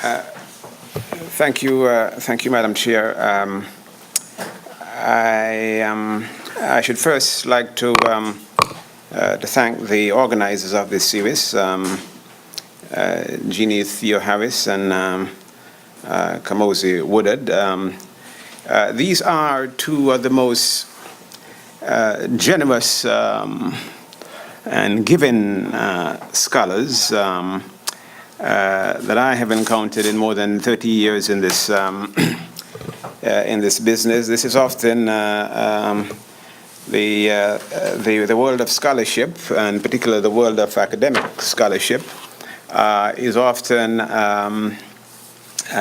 Thank you, Madam Chair. I should first like to thank the organizers of this series, Jeannie Theo Harris and Kamosi Woodard. These are two of the most generous and giving scholars that I have encountered in more than 30 years in this business. This is often the world of scholarship, and particularly the world of academic scholarship, is often a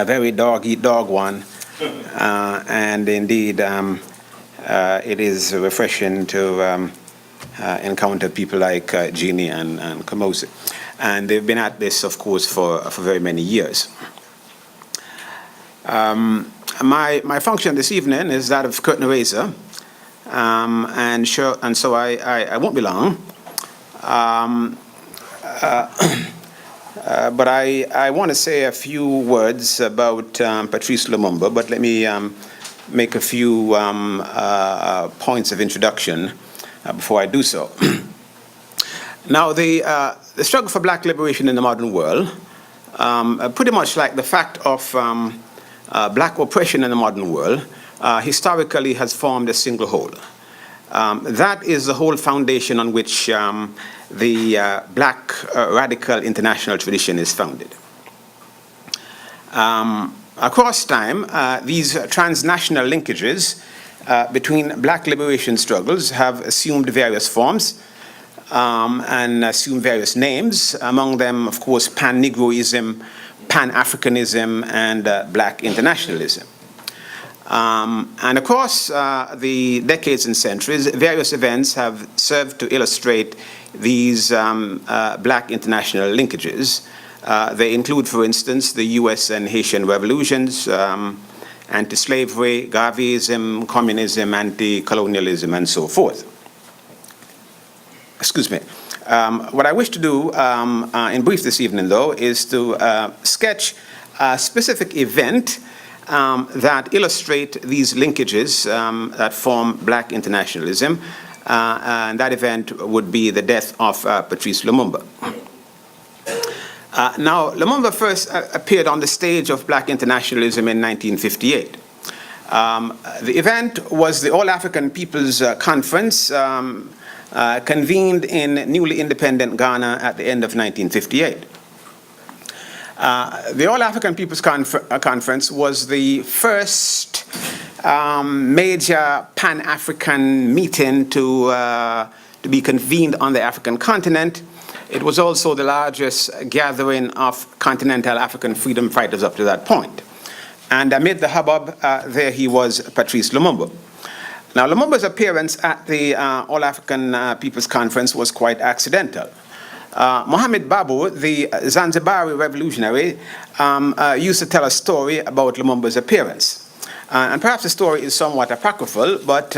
very dog-eat-dog one, and indeed it is refreshing to encounter people like Jeannie and Kamosi. And they've been at this, of course, for very many years. My function this evening is that of curtain raiser, and so I won't be long. But I want to say a few words about Patrice Lumumba, but let me make a few points of introduction before I do so. Now, the struggle for black liberation in the modern world, pretty much like the fact of black oppression in the modern world, historically has formed a single whole. That is the whole foundation on which the black radical international tradition is founded. Across time, these transnational linkages between black liberation struggles have assumed various forms and assume various names, among them, of course, Pan-Negroism, Pan-Africanism, and Black internationalism. And across the decades and centuries, various events have served to illustrate these black international linkages. They include, for instance, the US and Haitian revolutions, anti-slavery, Garveyism, communism, anti-colonialism, and so forth. Excuse me. What I wish to do in brief this evening, though, is to sketch a specific event that illustrate these linkages that form black internationalism, and that event would be the death of Patrice Lumumba. Now, Lumumba first appeared on the stage of black internationalism in 1958. The event was the All-African People's Conference, convened in newly independent Ghana at the end of 1958. The All-African People's Conference was the first major Pan-African meeting to be convened on the African continent. It was also the largest gathering of continental African freedom fighters up to that point. And amid the hubbub, there he was, Patrice Lumumba. Now, Lumumba's appearance at the All-African People's Conference was quite accidental. Mohamed Babu, the Zanzibari revolutionary, used to tell a story about Lumumba's appearance. And perhaps the story is somewhat apocryphal, but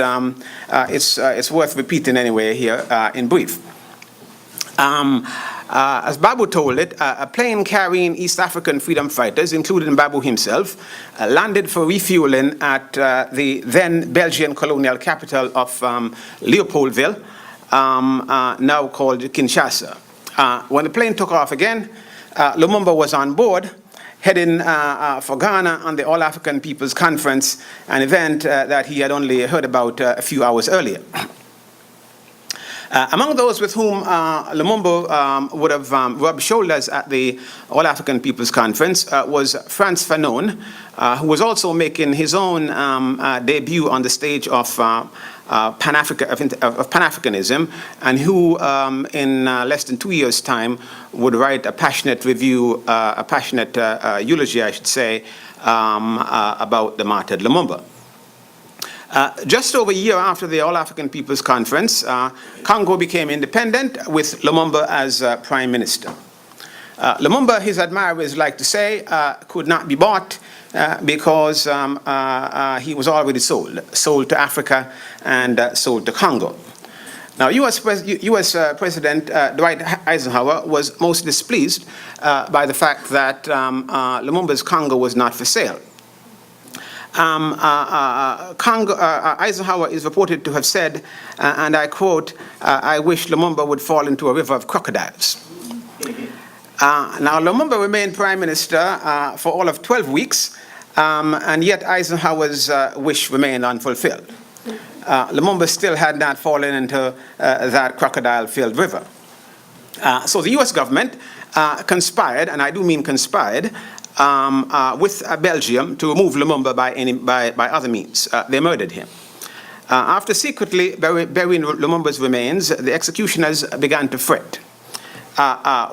it's worth repeating anyway here in brief. As Babu told it, a plane carrying East African freedom fighters, including Babu himself, landed for refueling at the then Belgian colonial capital of Leopoldville, now called Kinshasa. When the plane took off again, Lumumba was on board, heading for Ghana on the All-African People's Conference, an event that he had only heard about a few hours earlier. Among those with whom Lumumba would have rubbed shoulders at the All-African People's Conference was Frantz Fanon, who was also making his own debut on the stage of Pan-Africanism, and who in less than 2 years' time would write a passionate review, a passionate eulogy, I should say, about the martyred Lumumba. Just over a year after the All-African People's Conference, Congo became independent with Lumumba as prime minister. Lumumba, his admirers like to say, could not be bought because he was already sold to Africa and sold to Congo. Now, US President Dwight Eisenhower was most displeased by the fact that Lumumba's Congo was not for sale. Eisenhower is reported to have said, and I quote, "I wish Lumumba would fall into a river of crocodiles." Now, Lumumba remained prime minister for all of 12 weeks, and yet Eisenhower's wish remained unfulfilled. Lumumba still had not fallen into that crocodile-filled river. So the US government conspired, and I do mean conspired, with Belgium to remove Lumumba by other means. They murdered him. After secretly burying Lumumba's remains, the executioners began to fret.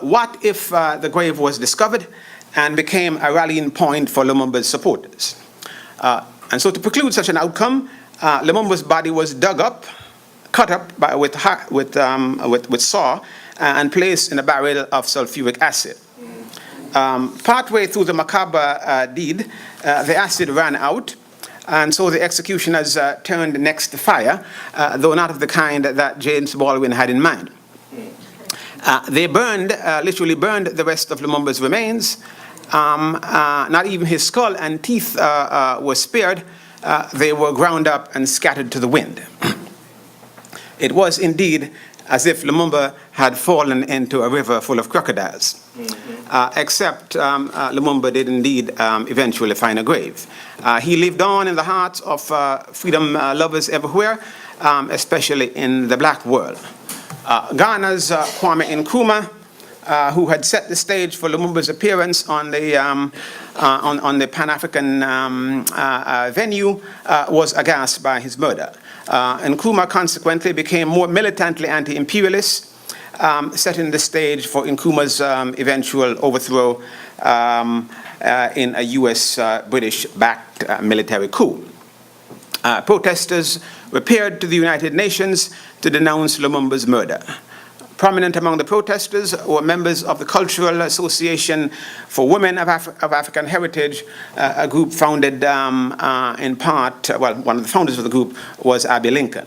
What if the grave was discovered and became a rallying point for Lumumba's supporters? And so to preclude such an outcome, Lumumba's body was dug up, cut up with saw, and placed in a barrel of sulfuric acid. Partway through the macabre deed, the acid ran out, and so the executioners turned next to fire, though not of the kind that James Baldwin had in mind. They literally burned the rest of Lumumba's remains. Not even his skull and teeth were spared. They were ground up and scattered to the wind. It was indeed as if Lumumba had fallen into a river full of crocodiles. Except Lumumba did indeed eventually find a grave. He lived on in the hearts of freedom lovers everywhere, especially in the black world. Ghana's Kwame Nkrumah, who had set the stage for Lumumba's appearance on the Pan-African venue, was aghast by his murder. Nkrumah consequently became more militantly anti-imperialist, setting the stage for Nkrumah's eventual overthrow in a US-British-backed military coup. Protesters repaired to the United Nations to denounce Lumumba's murder. Prominent among the protesters were members of the Cultural Association for Women of African Heritage, a group founded in part, one of the founders of the group was Abbey Lincoln.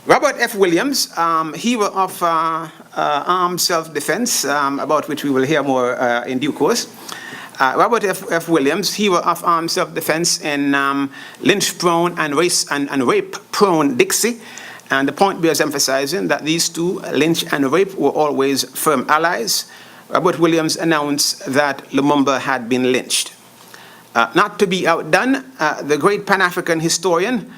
Robert F. Williams, hero of armed self-defense, about which we will hear more in due course. Robert F. Williams, hero of armed self-defense in lynch-prone and rape-prone Dixie. And the point bears emphasizing that these two, lynch and rape, were always firm allies. Robert Williams announced that Lumumba had been lynched. Not to be outdone, the great Pan-African historian,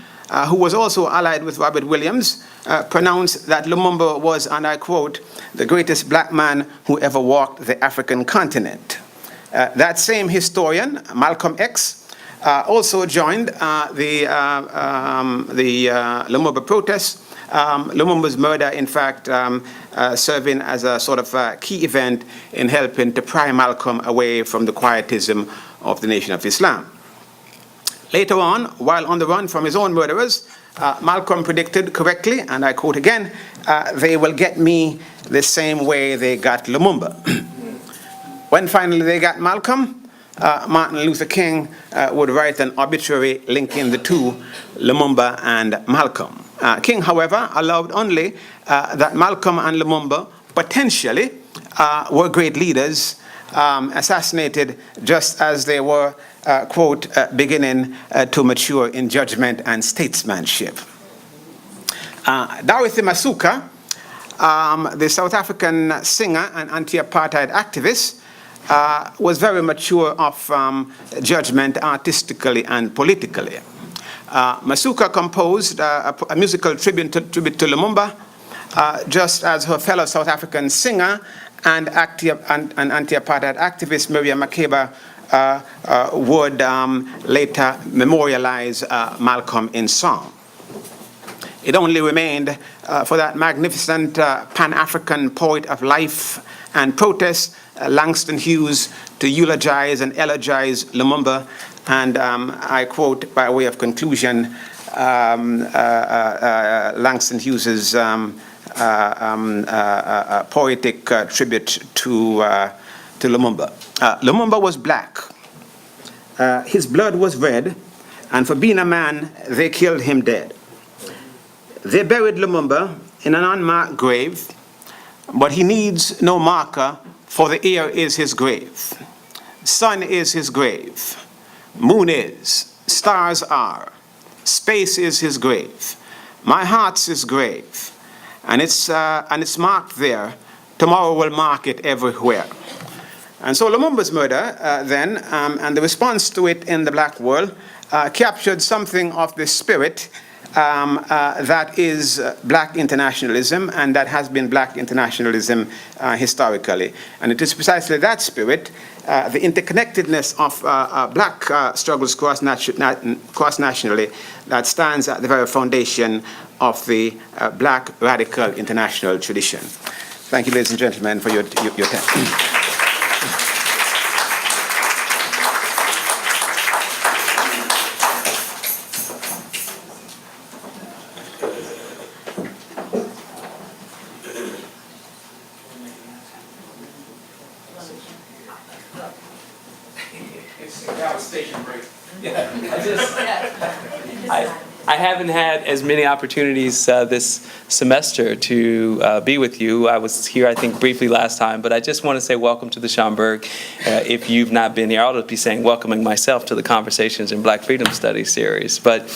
who was also allied with Robert Williams, pronounced that Lumumba was, and I quote, "the greatest black man who ever walked the African continent." That same historian, Malcolm X, also joined the Lumumba protests. Lumumba's murder, in fact, serving as a sort of key event in helping to pry Malcolm away from the quietism of the Nation of Islam. Later on, while on the run from his own murderers, Malcolm predicted correctly, and I quote again, "they will get me the same way they got Lumumba." When finally they got Malcolm, Martin Luther King would write an obituary linking the two, Lumumba and Malcolm. King, however, allowed only that Malcolm and Lumumba potentially were great leaders, assassinated just as they were, quote, beginning to mature in judgment and statesmanship. Dorothy Masuka, the South African singer and anti-apartheid activist, was very mature of judgment artistically and politically. Masuka composed a musical tribute to Lumumba, just as her fellow South African singer and anti-apartheid activist Miriam Makeba would later memorialize Malcolm in song. It only remained for that magnificent Pan-African poet of life and protest, Langston Hughes, to eulogize and elegize Lumumba. And I quote by way of conclusion Langston Hughes's poetic tribute to Lumumba. Lumumba was black. His blood was red, and for being a man, they killed him dead. They buried Lumumba in an unmarked grave, but he needs no marker, for the air is his grave. Sun is his grave. Moon is. Stars are. Space is his grave. My heart's his grave. And it's marked there. Tomorrow will mark it everywhere. And so Lumumba's murder then, and the response to it in the black world, captured something of the spirit that is black internationalism, and that has been black internationalism historically. And it is precisely that spirit, the interconnectedness of black struggles cross-nationally, that stands at the very foundation of the black radical international tradition. Thank you, ladies and gentlemen, for your time. I haven't had as many opportunities this semester to be with you. I was here, I think, briefly last time, but I just want to say welcome to the Schomburg. If you've not been here, I'll be saying welcoming myself to the Conversations in Black Freedom Studies series. But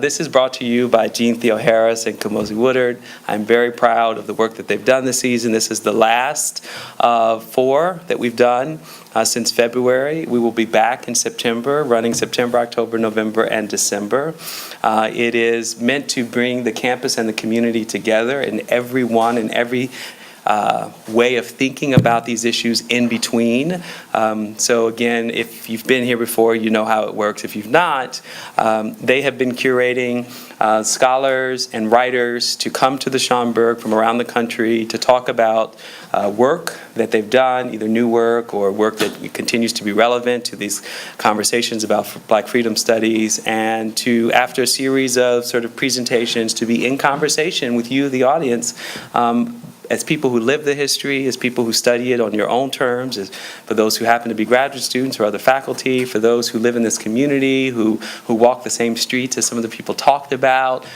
this is brought to you by Jean Theo Harris and Kamosi Woodard. I'm very proud of the work that they've done this season. This is the last of 4 that we've done since February. We will be back in September, running September, October, November, and December. It is meant to bring the campus and the community together, and everyone and every way of thinking about these issues in between. So again, if you've been here before, you know how it works. If you've not, they have been curating scholars and writers to come to the Schomburg from around the country to talk about work that they've done, either new work or work that continues to be relevant to these conversations about Black freedom studies, and to, after a series of sort of presentations, to be in conversation with you, the audience, as people who live the history, as people who study it on your own terms, as for those who happen to be graduate students or other faculty, for those who live in this community, who walk the same streets as some of the people talked about,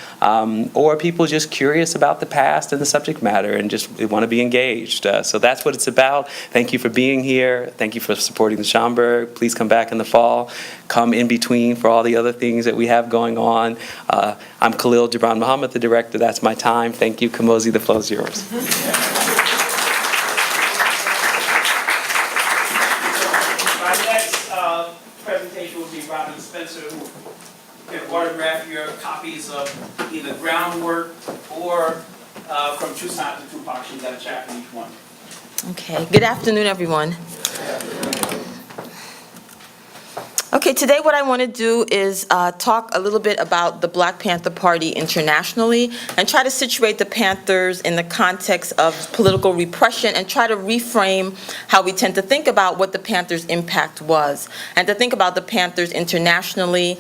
or people just curious about the past and the subject matter and just want to be engaged. So that's what it's about. Thank you for being here. Thank you for supporting the Schomburg. Please come back in the fall. Come in between for all the other things that we have going on. I'm Khalil Gibran Muhammad, the director. That's my time. Thank you. Kamosi, the floor is yours. My next presentation will be Robyn Spencer, who can autograph your copies of either Groundwork or From True Science to Tupac. She's got a chapter in each one. Okay, good afternoon, everyone. Okay, today what I want to do is talk a little bit about the Black Panther Party internationally and try to situate the Panthers in the context of political repression and try to reframe how we tend to think about what the Panthers' impact was, and to think about the Panthers internationally,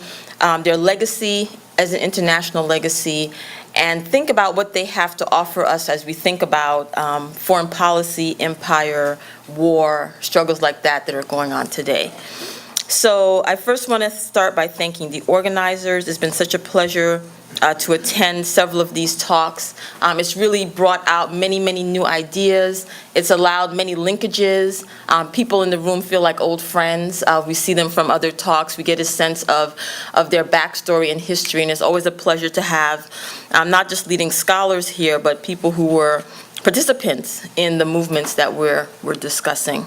their legacy as an international legacy, and think about what they have to offer us as we think about foreign policy, empire, war, struggles like that are going on today. So I first want to start by thanking the organizers. It's been such a pleasure to attend several of these talks. It's really brought out many, many new ideas. It's allowed many linkages. People in the room feel like old friends. We see them from other talks. We get a sense of their backstory and history, and it's always a pleasure to have not just leading scholars here, but people who were participants in the movements that we're discussing.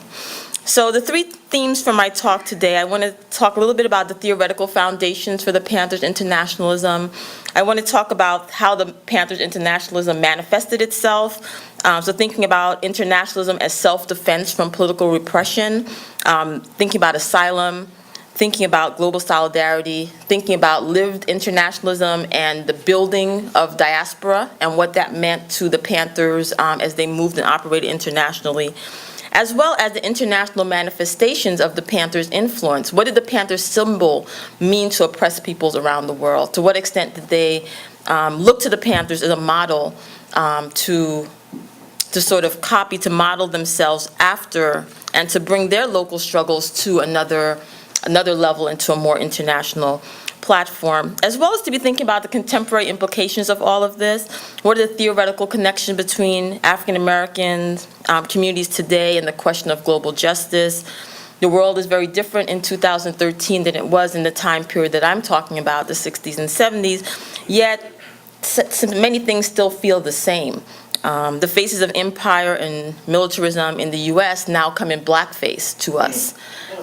So the 3 themes for my talk today, I want to talk a little bit about the theoretical foundations for the Panthers' internationalism. I want to talk about how the Panthers' internationalism manifested itself. So thinking about internationalism as self-defense from political repression, thinking about asylum, thinking about global solidarity, thinking about lived internationalism and the building of diaspora and what that meant to the Panthers as they moved and operated internationally, as well as the international manifestations of the Panthers' influence. What did the Panthers symbol mean to oppressed peoples around the world? To what extent did they look to the Panthers as a model to sort of copy, to model themselves after, and to bring their local struggles to another level and to a more international platform, as well as to be thinking about the contemporary implications of all of this. What are the theoretical connections between African American communities today and the question of global justice? The world is very different in 2013 than it was in the time period that I'm talking about, the 60s and 70s, yet many things still feel the same. The faces of empire and militarism in the US now come in blackface to us.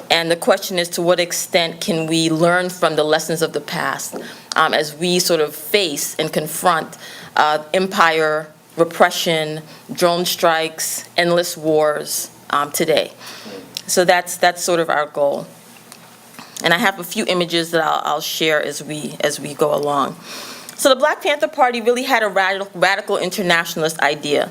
And the question is, to what extent can we learn from the lessons of the past as we sort of face and confront empire, repression, drone strikes, endless wars today? So that's sort of our goal. And I have a few images that I'll share as we go along. So the Black Panther Party really had a radical internationalist idea.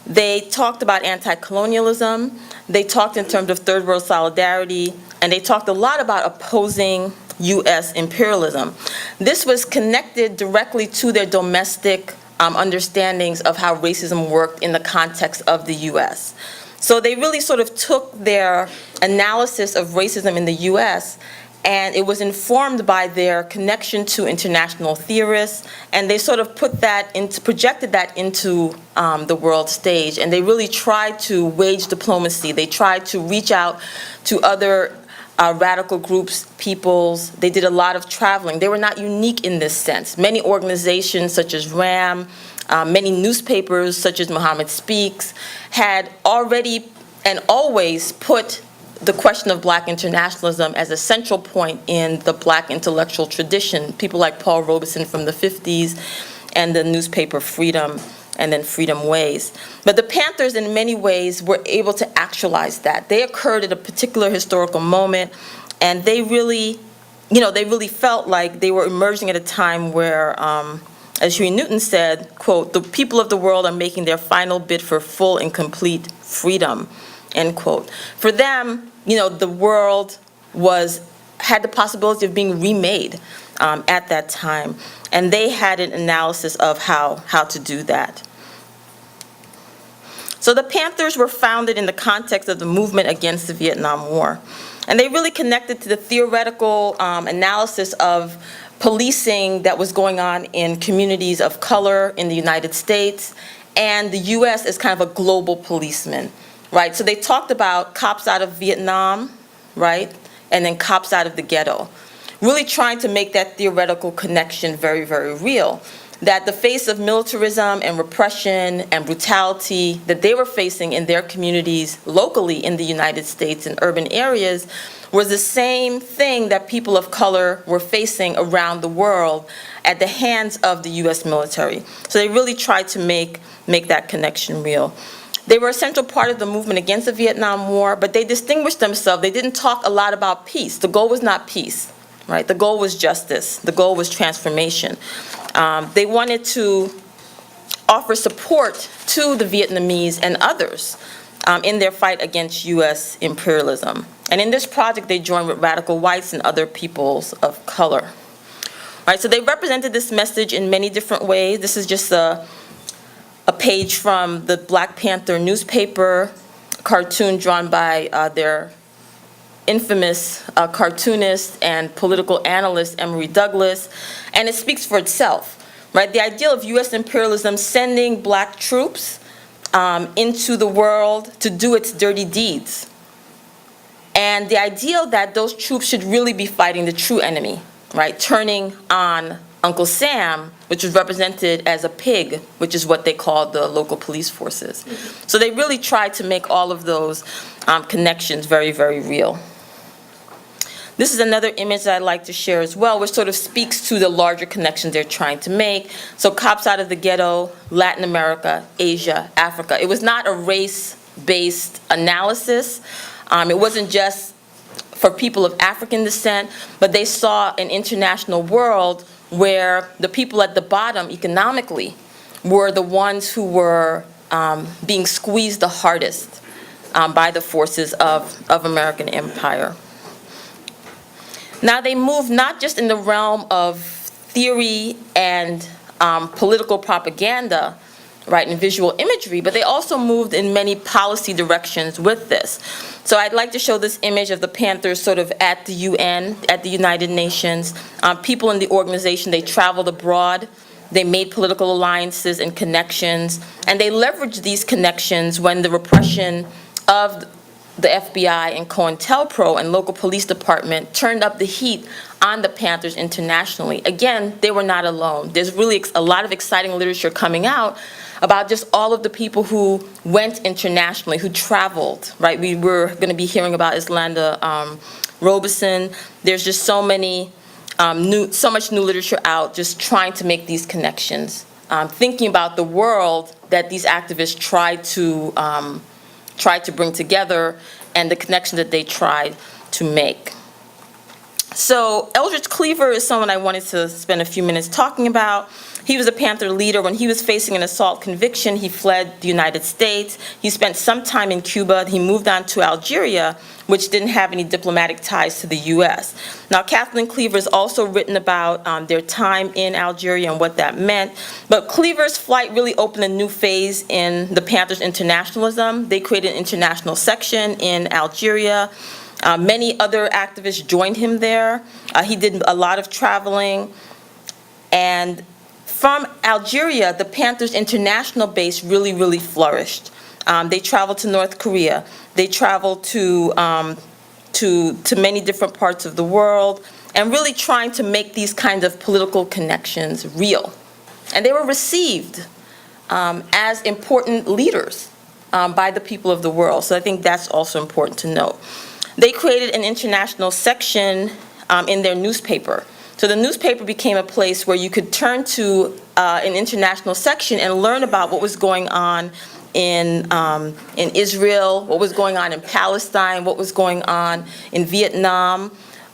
They talked about anti-colonialism, they talked in terms of third world solidarity, and they talked a lot about opposing US imperialism. This was connected directly to their domestic understandings of how racism worked in the context of the US. So they really sort of took their analysis of racism in the US, and it was informed by their connection to international theorists, and they sort of projected that into the world stage, and they really tried to wage diplomacy. They tried to reach out to other radical groups, peoples. They did a lot of traveling. They were not unique in this sense. Many organizations such as RAM, many newspapers such as Muhammad Speaks had already and always put the question of Black internationalism as a central point in the Black intellectual tradition. People like Paul Robeson from the 50s and the newspaper Freedom and then Freedom Ways. But the Panthers in many ways were able to actualize that. They occurred at a particular historical moment, and they really felt like they were emerging at a time where, as Huey Newton said, quote, "the people of the world are making their final bid for full and complete freedom," end quote. For them, the world had the possibility of being remade at that time, and they had an analysis of how to do that. So the Panthers were founded in the context of the movement against the Vietnam War, and they really connected to the theoretical analysis of policing that was going on in communities of color in the United States, and the US as kind of a global policeman, right? So they talked about cops out of Vietnam, right? And then cops out of the ghetto, really trying to make that theoretical connection very, very real. That the face of militarism and repression and brutality that they were facing in their communities locally in the United States in urban areas was the same thing that people of color were facing around the world at the hands of the US military. So they really tried to make that connection real. They were a central part of the movement against the Vietnam War, but they distinguished themselves. They didn't talk a lot about peace. The goal was not peace, right? The goal was justice. The goal was transformation. They wanted to offer support to the Vietnamese and others in their fight against US imperialism. And in this project, they joined with radical whites and other peoples of color. Right, so they represented this message in many different ways. This is just a page from the Black Panther newspaper, a cartoon drawn by their infamous cartoonist and political analyst Emory Douglas, and it speaks for itself, right? The idea of US imperialism sending Black troops into the world to do its dirty deeds. And the idea that those troops should really be fighting the true enemy, right? Turning on Uncle Sam, which was represented as a pig, which is what they called the local police forces. So they really tried to make all of those connections very, very real. This is another image that I'd like to share as well, which sort of speaks to the larger connections they're trying to make. So cops out of the ghetto, Latin America, Asia, Africa. It was not a race-based analysis. It wasn't just for people of African descent, but they saw an international world where the people at the bottom economically were the ones who were being squeezed the hardest by the forces of American empire. Now they moved not just in the realm of theory and political propaganda, right, and visual imagery, but they also moved in many policy directions with this. So I'd like to show this image of the Panthers sort of at the UN, at the United Nations. People in the organization, they traveled abroad. They made political alliances and connections, and they leveraged these connections when the repression of the FBI and COINTELPRO and local police department turned up the heat on the Panthers internationally. Again, they were not alone. There's really a lot of exciting literature coming out about just all of the people who went internationally, who traveled, right? We were going to be hearing about Islanda Robyn. There's just so much new literature out just trying to make these connections, thinking about the world that these activists tried to bring together and the connection that they tried to make. So Eldridge Cleaver is someone I wanted to spend a few minutes talking about. He was a Panther leader. When he was facing an assault conviction, he fled the United States. He spent some time in Cuba. He moved on to Algeria, which didn't have any diplomatic ties to the U.S. Now, Kathleen Cleaver has also written about their time in Algeria and what that meant. But Cleaver's flight really opened a new phase in the Panthers' internationalism. They created an international section in Algeria. Many other activists joined him there. He did a lot of traveling. And from Algeria, the Panthers' international base really, really flourished. They traveled to North Korea. They traveled to many different parts of the world, and really trying to make these kinds of political connections real. And they were received as important leaders by the people of the world. So I think that's also important to note. They created an international section in their newspaper. So the newspaper became a place where you could turn to an international section and learn about what was going on in Israel, what was going on in Palestine, what was going on in Vietnam,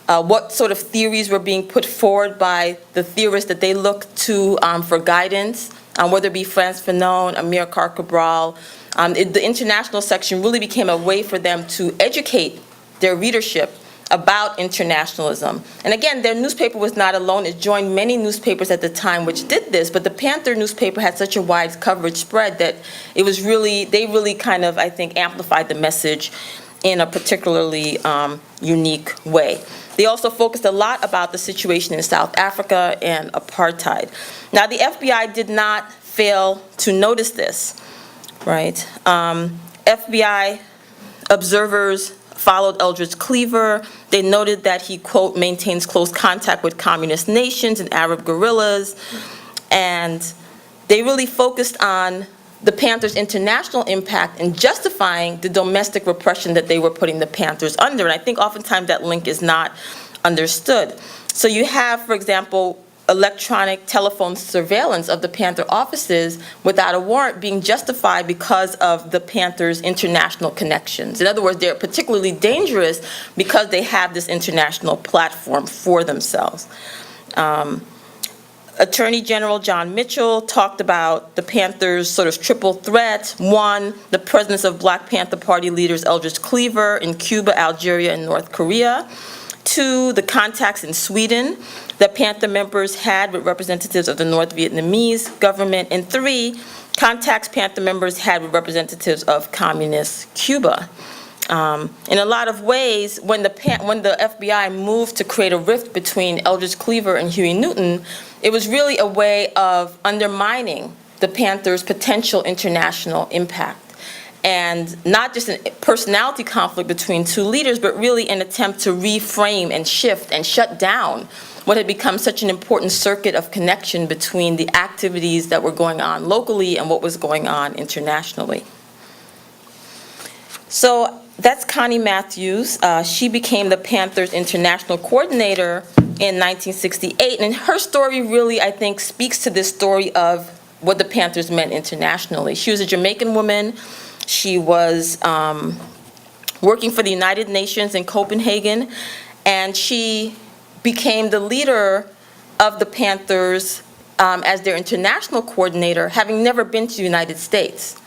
what sort of theories were being put forward by the theorists that they looked to for guidance, whether it be Frantz Fanon, Amir Cabral. The international section really became a way for them to educate their readership about internationalism. And again, their newspaper was not alone. It joined many newspapers at the time which did this, but the Panther newspaper had such a wide coverage spread that they really kind of, I think, amplified the message in a particularly unique way. They also focused a lot about the situation in South Africa and apartheid. Now, the FBI did not fail to notice this, right? FBI observers followed Eldridge Cleaver. They noted that he, quote, maintains close contact with communist nations and Arab guerrillas. And they really focused on the Panthers' international impact in justifying the domestic repression that they were putting the Panthers under. And I think oftentimes that link is not understood. So you have, for example, electronic telephone surveillance of the Panther offices without a warrant being justified because of the Panthers' international connections. In other words, they're particularly dangerous because they have this international platform for themselves. Attorney General John Mitchell talked about the Panthers' sort of triple threat. One, the presence of Black Panther Party leaders Eldridge Cleaver in Cuba, Algeria, and North Korea. Two, the contacts in Sweden that Panther members had with representatives of the North Vietnamese government. And three, contacts Panther members had with representatives of communist Cuba. In a lot of ways, when the FBI moved to create a rift between Eldridge Cleaver and Huey Newton, it was really a way of undermining the Panthers' potential international impact. And not just a personality conflict between two leaders, but really an attempt to reframe and shift and shut down what had become such an important circuit of connection between the activities that were going on locally and what was going on internationally. So that's Connie Matthews. She became the Panthers International Coordinator in 1968, and her story really, I think, speaks to this story of what the Panthers meant internationally. She was a Jamaican woman. She was working for the United Nations in Copenhagen, and she became the leader of the Panthers as their international coordinator, having never been to the United States,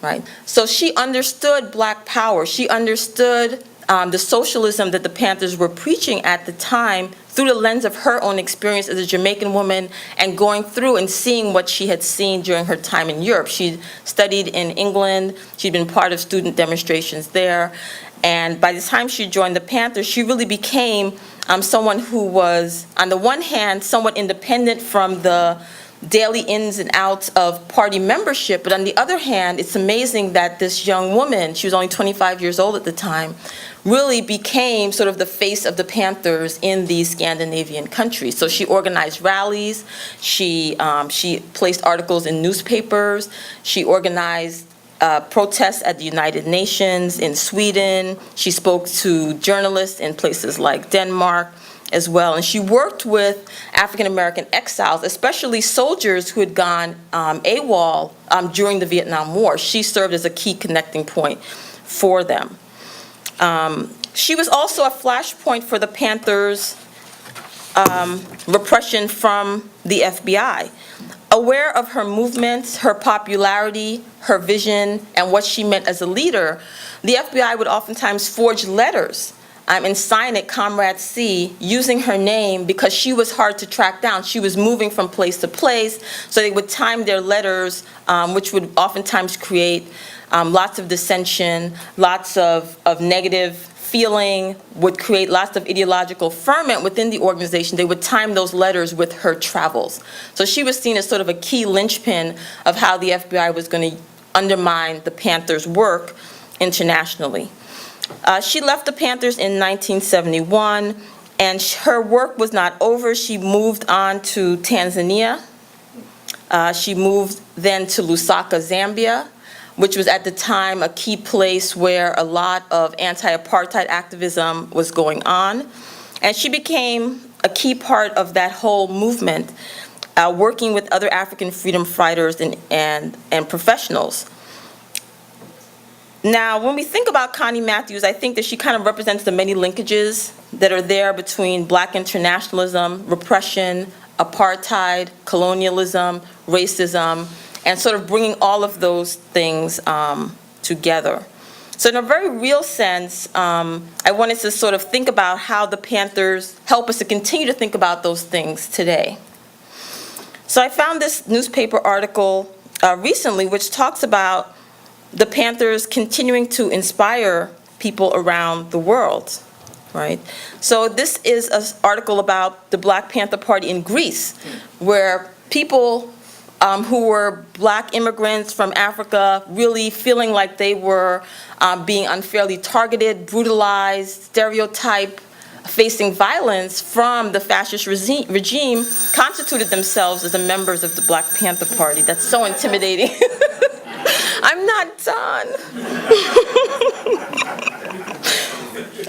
right? So she understood Black power. She understood the socialism that the Panthers were preaching at the time through the lens of her own experience as a Jamaican woman and going through and seeing what she had seen during her time in Europe. She studied in England. She'd been part of student demonstrations there. And by the time she joined the Panthers, she really became someone who was, on the one hand, somewhat independent from the daily ins and outs of party membership. But on the other hand, it's amazing that this young woman, she was only 25 years old at the time, really became sort of the face of the Panthers in these Scandinavian countries. So she organized rallies, she placed articles in newspapers, she organized protests at the United Nations in Sweden, she spoke to journalists in places like Denmark as well, and she worked with African-American exiles, especially soldiers who had gone AWOL during the Vietnam War. She served as a key connecting point for them. She was also a flashpoint for the Panthers' repression from the FBI. Aware of her movements, her popularity, her vision, and what she meant as a leader, the FBI would oftentimes forge letters and sign it Comrade C, using her name because she was hard to track down. She was moving from place to place, so they would time their letters, which would oftentimes create lots of dissension, lots of negative feeling, would create lots of ideological ferment within the organization. They would time those letters with her travels. So she was seen as sort of a key linchpin of how the FBI was going to undermine the Panthers' work internationally. She left the Panthers in 1971, and her work was not over. She moved on to Tanzania. She moved then to Lusaka, Zambia, which was at the time a key place where a lot of anti-apartheid activism was going on. And she became a key part of that whole movement, working with other African freedom fighters and professionals. Now, when we think about Connie Matthews, I think that she kind of represents the many linkages that are there between Black internationalism, repression, apartheid, colonialism, racism, and sort of bringing all of those things together. So in a very real sense, I wanted to sort of think about how the Panthers help us to continue to think about those things today. So I found this newspaper article recently which talks about the Panthers continuing to inspire people around the world, right? So this is an article about the Black Panther Party in Greece, where people who were Black immigrants from Africa really feeling like they were being unfairly targeted, brutalized, stereotyped, facing violence from the fascist regime, constituted themselves as the members of the Black Panther Party. That's so intimidating. I'm not done.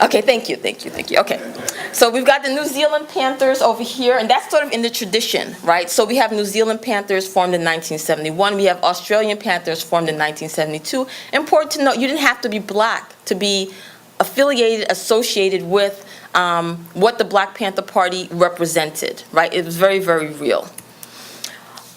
Okay, thank you. Okay, so we've got the New Zealand Panthers over here, and that's sort of in the tradition, right? So we have New Zealand Panthers formed in 1971. We have Australian Panthers formed in 1972. Important to note, you didn't have to be Black to be affiliated, associated with what the Black Panther Party represented, right? It was very, very real.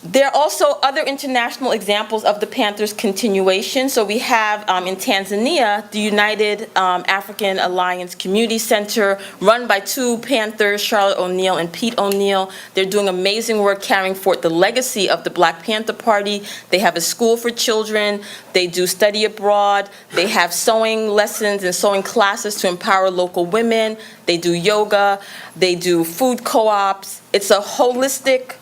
There are also other international examples of the Panthers' continuation. So we have in Tanzania, the United African Alliance Community Center, run by two Panthers, Charlotte O'Neill and Pete O'Neill. They're doing amazing work carrying forth the legacy of the Black Panther Party. They have a school for children. They do study abroad. They have sewing lessons and sewing classes to empower local women. They do yoga. They do food co-ops. It's a holistic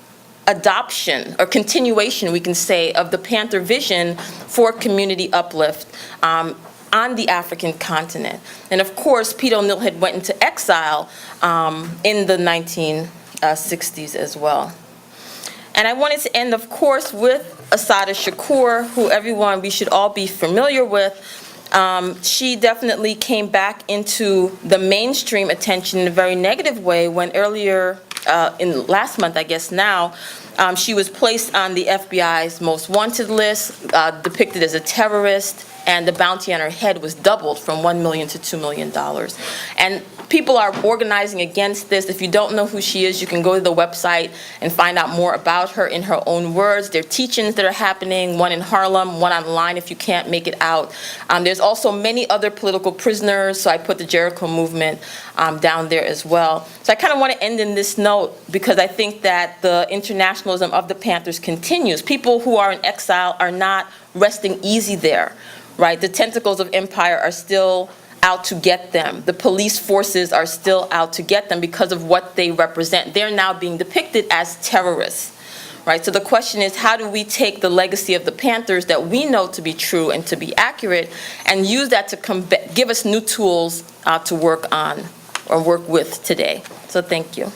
adoption or continuation, we can say, of the Panther vision for community uplift on the African continent. And of course, Pete O'Neill had went into exile in the 1960s as well. And I wanted to end, of course, with Assata Shakur, who we should all be familiar with. She definitely came back into the mainstream attention in a very negative way when earlier in last month, I guess now, she was placed on the FBI's most wanted list, depicted as a terrorist, and the bounty on her head was doubled from $1 million to $2 million. And people are organizing against this. If you don't know who she is, you can go to the website and find out more about her in her own words. There are teach-ins that are happening, one in Harlem, one online if you can't make it out. There's also many other political prisoners, so I put the Jericho movement down there as well. So I kind of want to end in this note because I think that the internationalism of the Panthers continues. People who are in exile are not resting easy there, right? The tentacles of empire are still out to get them. The police forces are still out to get them because of what they represent. They're now being depicted as terrorists, right? So the question is, how do we take the legacy of the Panthers that we know to be true and to be accurate and use that to give us new tools to work on or work with today? So thank you. Our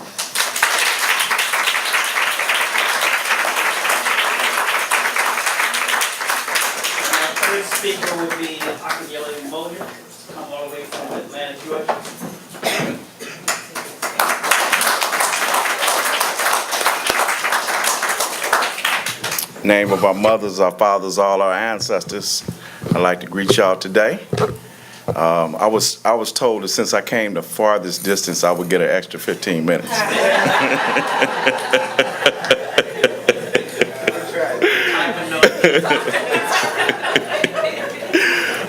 first speaker will be Akinyele Umoja. Come all the way from Atlanta, Georgia. Name of our mothers, our fathers, all our ancestors, I'd like to greet y'all today. I was told that since I came the farthest distance, I would get an extra 15 minutes.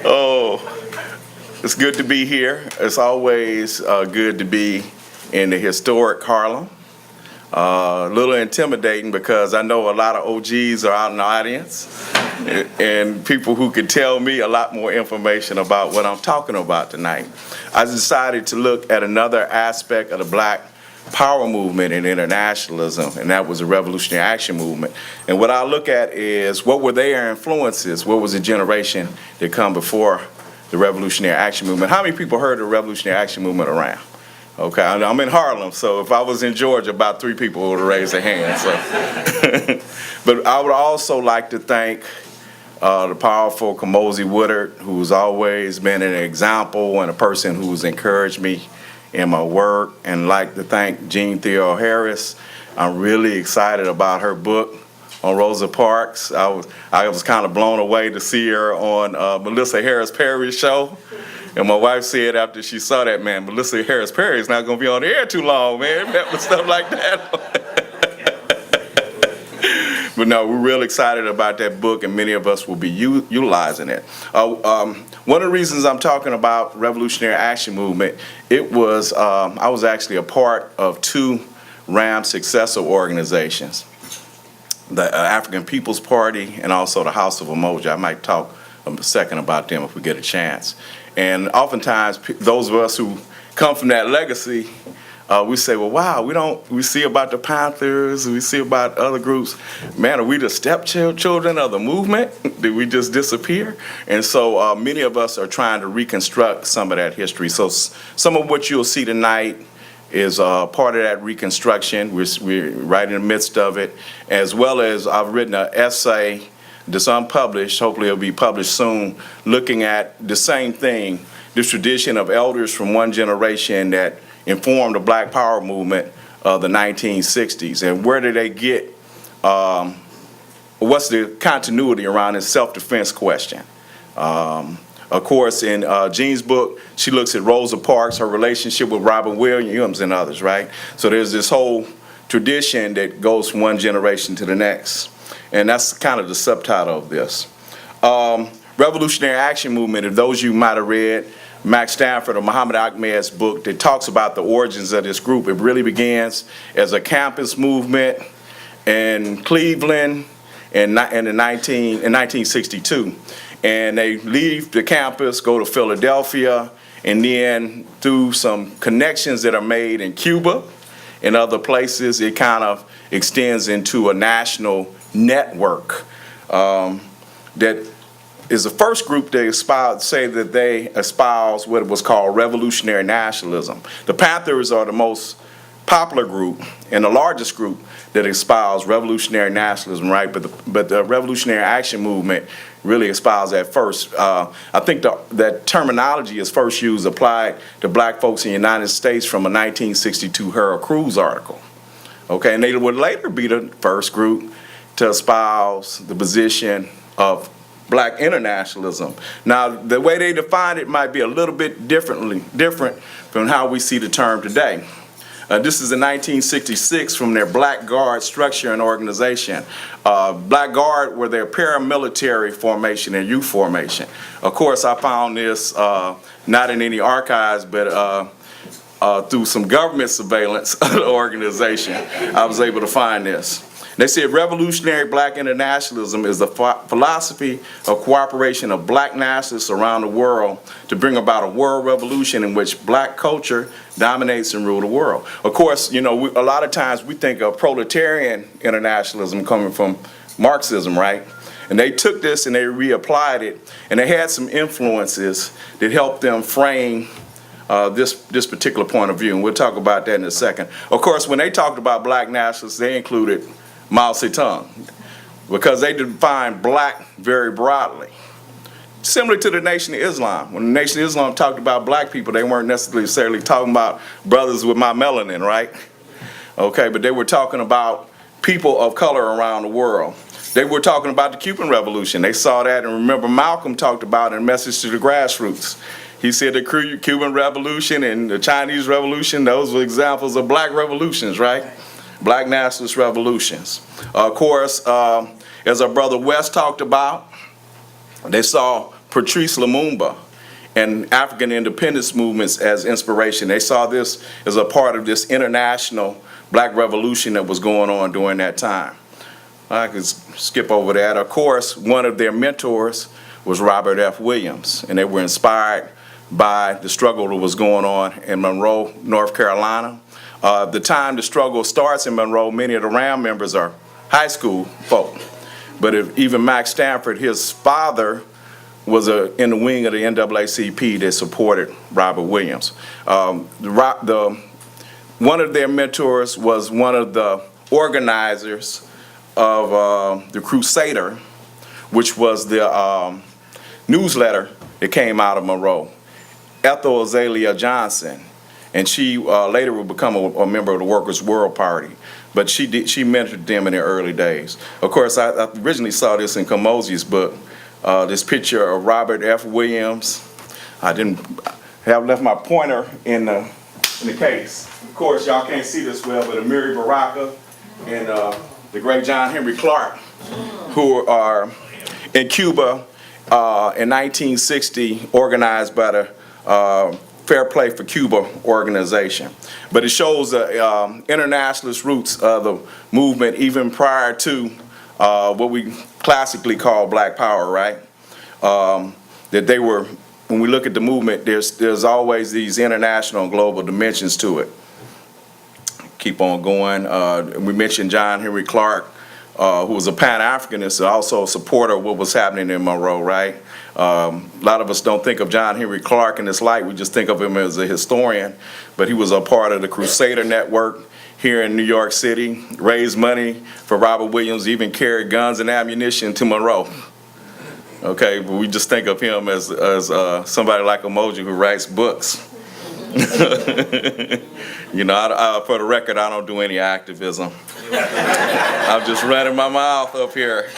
Oh. It's good to be here. It's always good to be in the historic Harlem. A little intimidating because I know a lot of OGs are out in the audience and people who could tell me a lot more information about what I'm talking about tonight. I decided to look at another aspect of the Black Power movement and internationalism, and that was the Revolutionary Action movement. And what I look at is what were their influences? What was the generation that come before the Revolutionary Action movement? How many people heard the Revolutionary Action movement around? Okay, I'm in Harlem, so if I was in Georgia, about 3 people would have raised their hands. So. But I would also like to thank the powerful Kamosi Woodard, who's always been an example and a person who's encouraged me in my work, and like to thank Jean Theo Harris. I'm really excited about her book on Rosa Parks. I was kind of blown away to see her on Melissa Harris Perry's show. And my wife said after she saw that, man, Melissa Harris Perry is not going to be on the air too long, man. That was stuff like that. But no, we're real excited about that book, and many of us will be utilizing it. One of the reasons I'm talking about Revolutionary Action Movement, it was, I was actually a part of 2 RAM successor organizations, the African People's Party and also the House of Umoja. I might talk a second about them if we get a chance. And oftentimes, those of us who come from that legacy, we say, well, wow, we see about the Panthers, we see about other groups. Man, are we the stepchildren of the movement? Did we just disappear? And so many of us are trying to reconstruct some of that history. So some of what you'll see tonight is part of that reconstruction. We're right in the midst of it, as well as I've written an essay that's unpublished, hopefully it'll be published soon, looking at the same thing, this tradition of elders from one generation that informed the Black Power movement of the 1960s, and where did they get, what's the continuity around this self-defense question. Of course, in Jean's book, she looks at Rosa Parks, her relationship with Robyn Williams and others, right? So there's this whole tradition that goes from one generation to the next. And that's kind of the subtitle of this. Revolutionary Action Movement, if those of you might have read Max Stanford or Muhammad Ahmed's book that talks about the origins of this group, it really begins as a campus movement in Cleveland in 1962. And they leave the campus, go to Philadelphia, and then through some connections that are made in Cuba and other places, it kind of extends into a national network that is the first group that say that they espouse what was called revolutionary nationalism. The Panthers are the most popular group and the largest group that espouse revolutionary nationalism, right? But the Revolutionary Action Movement really espoused that first. I think that terminology is first used, applied to black folks in the United States from a 1962 Harold Cruz article. Okay, and they would later be the first group to espouse the position of black internationalism. Now, the way they define it might be a little bit different from how we see the term today. This is in 1966 from their Black Guard structure and organization. Black Guard were their paramilitary formation and youth formation. Of course, I found this not in any archives, but through some government surveillance of the organization, I was able to find this. They said revolutionary black internationalism is the philosophy of cooperation of black nationalists around the world to bring about a world revolution in which black culture dominates and rule the world. Of course, you know, a lot of times we think of proletarian internationalism coming from Marxism, right? And they took this and they reapplied it, and they had some influences that helped them frame this particular point of view, and we'll talk about that in a second. Of course, when they talked about black nationalists, they included Mao Zedong, because they define black very broadly. Similar to the Nation of Islam. When the Nation of Islam talked about black people, they weren't necessarily talking about brothers with my melanin, right? Okay, but they were talking about people of color around the world. They were talking about the Cuban Revolution. They saw that, and remember Malcolm talked about in Message to the Grassroots. He said the Cuban Revolution and the Chinese Revolution, those were examples of black revolutions, right? Black nationalist revolutions. Of course, as our brother West talked about, they saw Patrice Lumumba and African independence movements as inspiration. They saw this as a part of this international black revolution that was going on during that time. I could skip over that. Of course, one of their mentors was Robert F. Williams, and they were inspired by the struggle that was going on in Monroe, North Carolina. The time the struggle starts in Monroe, many of the RAM members are high school folk. But even Max Stanford, his father was in the wing of the NAACP that supported Robert Williams. One of their mentors was one of the organizers of the Crusader, which was the newsletter that came out of Monroe, Ethel Azalea Johnson. And she later would become a member of the Workers' World Party. But she mentored them in their early days. Of course, I originally saw this in Kamosi's book, this picture of Robert F. Williams. I didn't have left my pointer in the case. Of course, y'all can't see this well, but Amiri Baraka and the great John Henry Clark, who are in Cuba in 1960, organized by the Fair Play for Cuba organization. But it shows the internationalist roots of the movement even prior to what we classically call Black Power, right? That they were, when we look at the movement, there's always these international and global dimensions to it. Keep on going. We mentioned John Henry Clark, who was a Pan-Africanist, also a supporter of what was happening in Monroe, right? A lot of us don't think of John Henry Clark in this light. We just think of him as a historian, but he was a part of the Crusader Network here in New York City, raised money for Robert Williams, even carried guns and ammunition to Monroe. Okay, but we just think of him as somebody like Umoja who writes books. You know, for the record, I don't do any activism. I'm just running my mouth up here.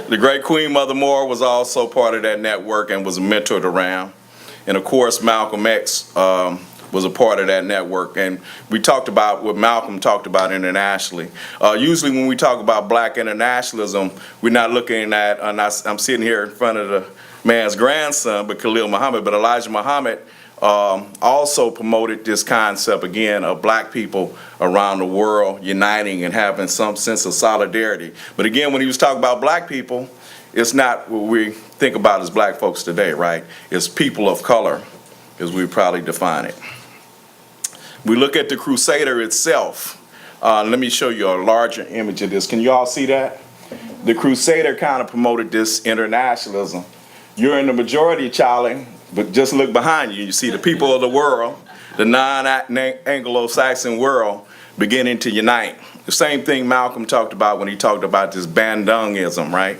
The great Queen Mother Moore was also part of that network and was mentored around. And of course, Malcolm X was a part of that network. And we talked about what Malcolm talked about internationally. Usually when we talk about black internationalism, we're not looking at, I'm sitting here in front of the man's grandson, but Khalil Muhammad, but Elijah Muhammad also promoted this concept, again, of black people around the world uniting and having some sense of solidarity. But again, when he was talking about black people, it's not what we think about as black folks today, right? It's people of color, as we probably define it. We look at the Crusader itself. Let me show you a larger image of this. Can you all see that? The Crusader kind of promoted this internationalism. You're in the majority, Charlie, but just look behind you. You see the people of the world, the non-Anglo-Saxon world, beginning to unite. The same thing Malcolm talked about when he talked about this Bandungism, right?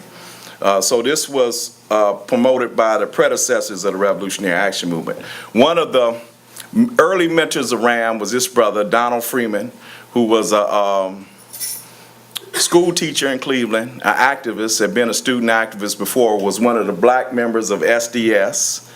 So this was promoted by the predecessors of the Revolutionary Action Movement. One of the early mentors of RAM was this brother, Donald Freeman, who was school teacher in Cleveland, an activist, had been a student activist before, was one of the black members of SDS,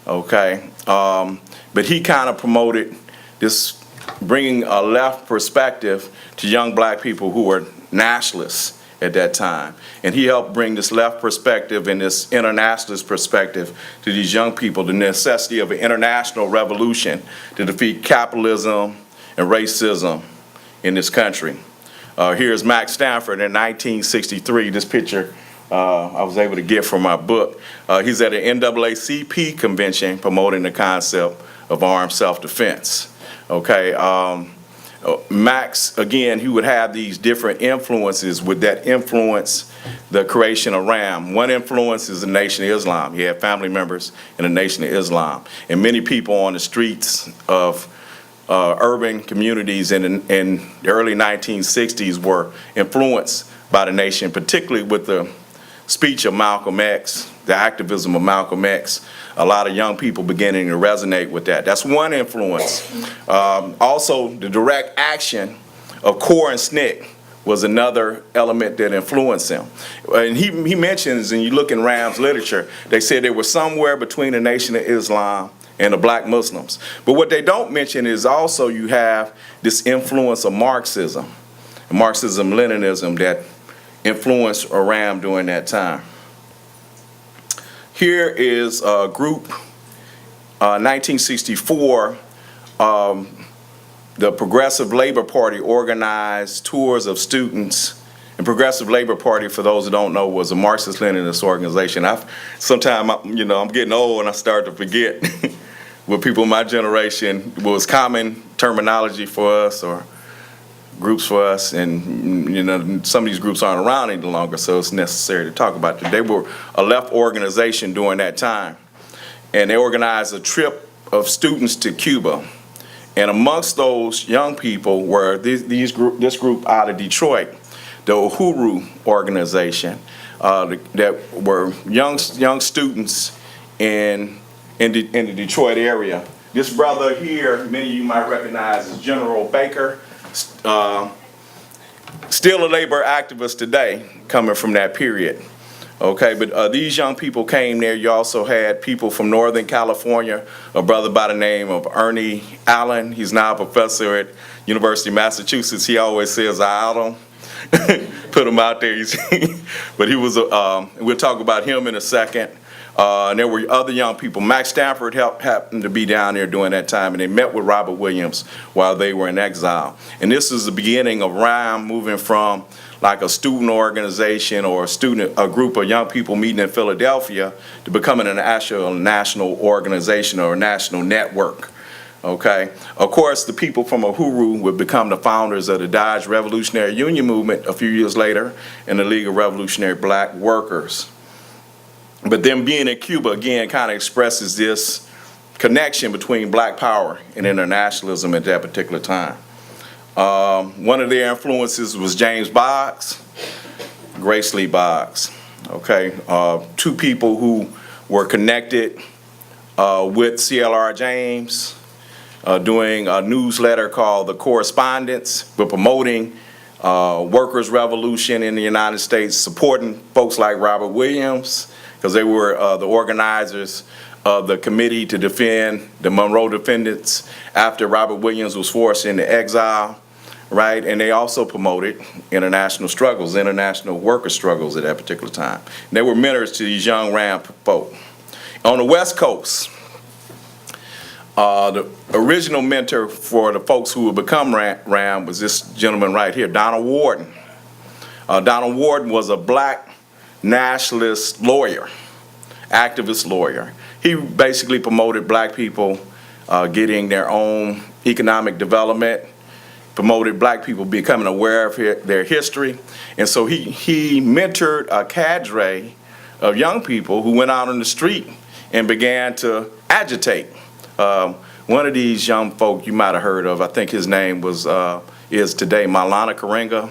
okay? But he kind of promoted this, bringing a left perspective to young black people who were nationalists at that time. And he helped bring this left perspective and this internationalist perspective to these young people, the necessity of an international revolution to defeat capitalism and racism in this country. Here's Max Stanford in 1963. This picture I was able to get from my book. He's at an NAACP convention promoting the concept of armed self-defense. Okay, Max, again, he would have these different influences. Would that influence the creation of RAM? One influence is the Nation of Islam. He had family members in the Nation of Islam. And many people on the streets of urban communities in the early 1960s were influenced by the Nation, particularly with the speech of Malcolm X, the activism of Malcolm X. A lot of young people beginning to resonate with that. That's one influence. Also, the direct action of Core and SNCC was another element that influenced him. And he mentions, and you look in Ram's literature, they said they were somewhere between the Nation of Islam and the black Muslims. But what they don't mention is also you have this influence of Marxism, Marxism-Leninism that influenced Ram during that time. Here is a group, 1964, the Progressive Labor Party organized tours of students. And Progressive Labor Party, for those who don't know, was a Marxist-Leninist organization. Sometimes, I'm getting old and I start to forget what people in my generation was common terminology for us or groups for us, and some of these groups aren't around any longer, so it's necessary to talk about them. They were a left organization during that time, and they organized a trip of students to Cuba. And amongst those young people were this group out of Detroit, the Uhuru organization, that were young students in the Detroit area. This brother here, many of you might recognize, is General Baker. Still a labor activist today, coming from that period. Okay, but these young people came there. You also had people from Northern California, a brother by the name of Ernie Allen. He's now a professor at University of Massachusetts. He always says, I out him. Put him out there. But he was, we'll talk about him in a second. And there were other young people. Max Stanford happened to be down there during that time, and they met with Robert Williams while they were in exile. And this is the beginning of RAM moving from like a student organization or a group of young people meeting in Philadelphia to becoming an actual national organization or a national network. Okay. Of course, the people from Uhuru would become the founders of the Dodge Revolutionary Union movement a few years later and the League of Revolutionary Black Workers. But them being in Cuba, again, kind of expresses this connection between black power and internationalism at that particular time. One of their influences was James Boggs, Grace Lee Boggs. Okay, two people who were connected with CLR James, doing a newsletter called The Correspondence, but promoting workers' revolution in the United States, supporting folks like Robert Williams, because they were the organizers of the committee to defend the Monroe defendants after Robert Williams was forced into exile, right? And they also promoted international struggles, international worker struggles at that particular time. And they were mentors to these young RAM folk. On the West Coast, the original mentor for the folks who would become RAM was this gentleman right here, Donald Warden. Donald Warden was a black nationalist lawyer, activist lawyer. He basically promoted black people getting their own economic development, promoted black people becoming aware of their history. And so he mentored a cadre of young people who went out on the street and began to agitate. One of these young folk you might have heard of, I think his name is today Maulana Karenga.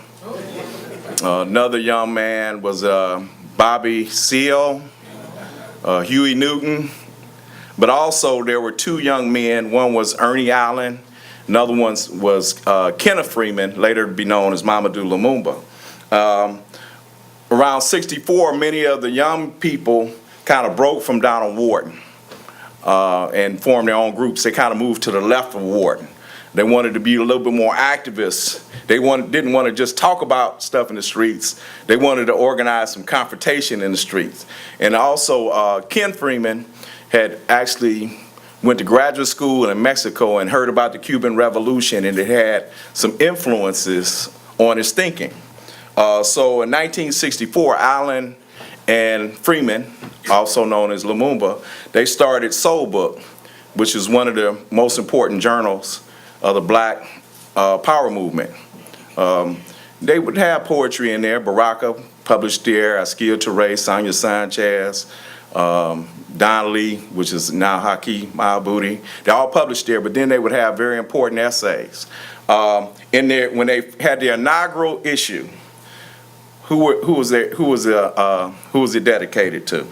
Another young man was Bobby Seale, Huey Newton, but also there were two young men. One was Ernie Allen, another one was Kenneth Freeman, later to be known as Mamadou Lumumba. Around 64, many of the young people kind of broke from Donald Wharton and formed their own groups. They kind of moved to the left of Wharton. They wanted to be a little bit more activists. They didn't want to just talk about stuff in the streets. They wanted to organize some confrontation in the streets. And also, Ken Freeman had actually went to graduate school in Mexico and heard about the Cuban Revolution, and it had some influences on his thinking. So in 1964, Allen and Freeman, also known as Lumumba, they started Soul Book, which is one of the most important journals of the Black Power movement. They would have poetry in there. Baraka published there, Askia Touré, Sonia Sanchez, Don Lee, which is now Haki Mahabouti. They all published there, but then they would have very important essays. In there, when they had their inaugural issue, who was it dedicated to?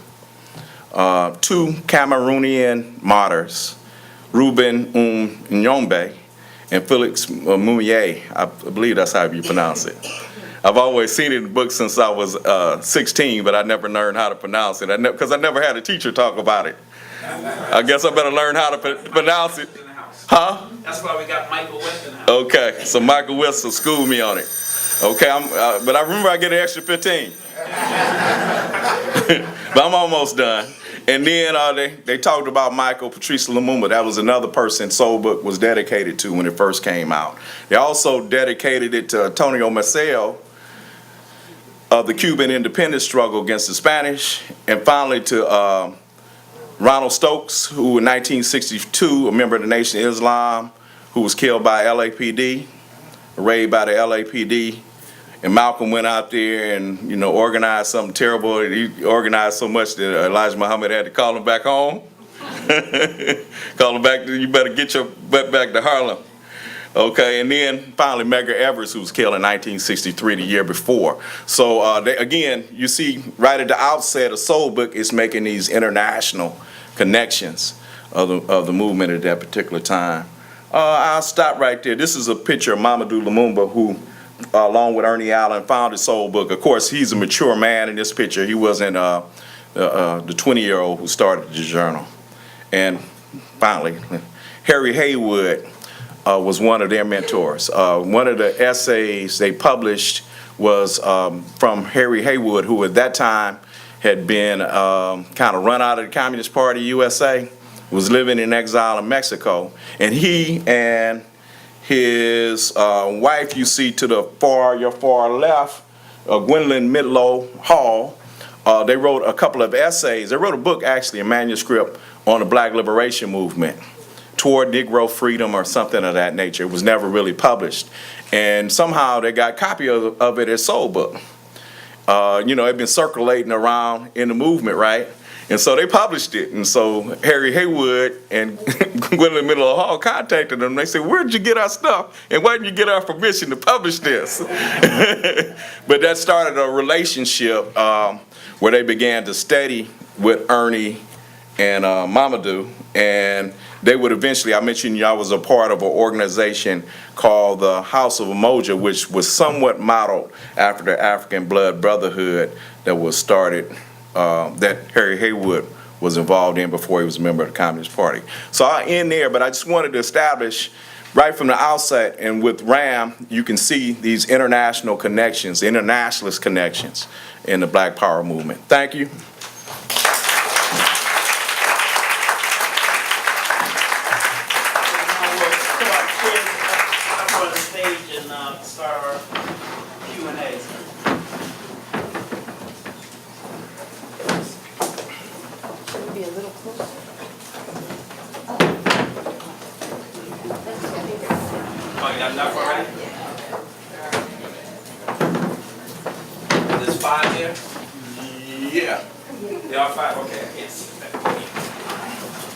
Two Cameroonian martyrs, Robyn Nyombe and Felix Moumier. I believe that's how you pronounce it. I've always seen it in the book since I was 16, but I never learned how to pronounce it because I never had a teacher talk about it. I guess I better learn how to pronounce it. Huh? That's why we got Michael West in the house. Okay, so Michael West will school me on it. Okay, but I remember I get an extra 15. But I'm almost done. And then they talked about Michael Patrice Lumumba. That was another person Soul Book was dedicated to when it first came out. They also dedicated it to Antonio Maceo of the Cuban independence struggle against the Spanish, and finally to Ronald Stokes, who in 1962, a member of the Nation of Islam, who was killed by LAPD, a raid by the LAPD. And Malcolm went out there and, organized something terrible. He organized so much that Elijah Muhammad had to call him back home. Call him back, you better get your butt back to Harlem. Okay, and then finally Medgar Evers, who was killed in 1963, the year before. So again, you see right at the outset of Soul Book is making these international connections of the movement at that particular time. I'll stop right there. This is a picture of Mamadou Lumumba, who along with Ernie Allen, founded Soul Book. Of course, he's a mature man in this picture. He wasn't the 20-year-old who started the journal. And finally, Harry Haywood was one of their mentors. One of the essays they published was from Harry Haywood, who at that time had been kind of run out of the Communist Party USA, was living in exile in Mexico. And he and his wife, you see to your far left, Gwendolyn Midlow Hall, they wrote a couple of essays. They wrote a book, actually, a manuscript on the Black Liberation Movement, Toward Negro Freedom or something of that nature. It was never really published. And somehow they got a copy of it as Soul Book. It'd been circulating around in the movement, right? And so they published it. And so Harry Haywood and Gwendolyn Midlow Hall contacted them. They said, where'd you get our stuff? And why didn't you get our permission to publish this? But that started a relationship where they began to study with Ernie and Mamadou. And they would eventually, I mentioned I was a part of an organization called the House of Umoja, which was somewhat modeled after the African Blood Brotherhood that was started, that Harry Haywood was involved in before he was a member of the Communist Party. So I'll end there, but I just wanted to establish right from the outset, and with RAM, you can see these international connections, internationalist connections in the Black Power movement. Thank you. Start our Q&A. Should we be a little closer? Oh, you got enough already? There's 5 there? Yeah. There are 5, okay, I can't see that.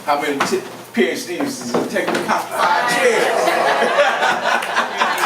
How many PhDs does it take to count 5 chairs?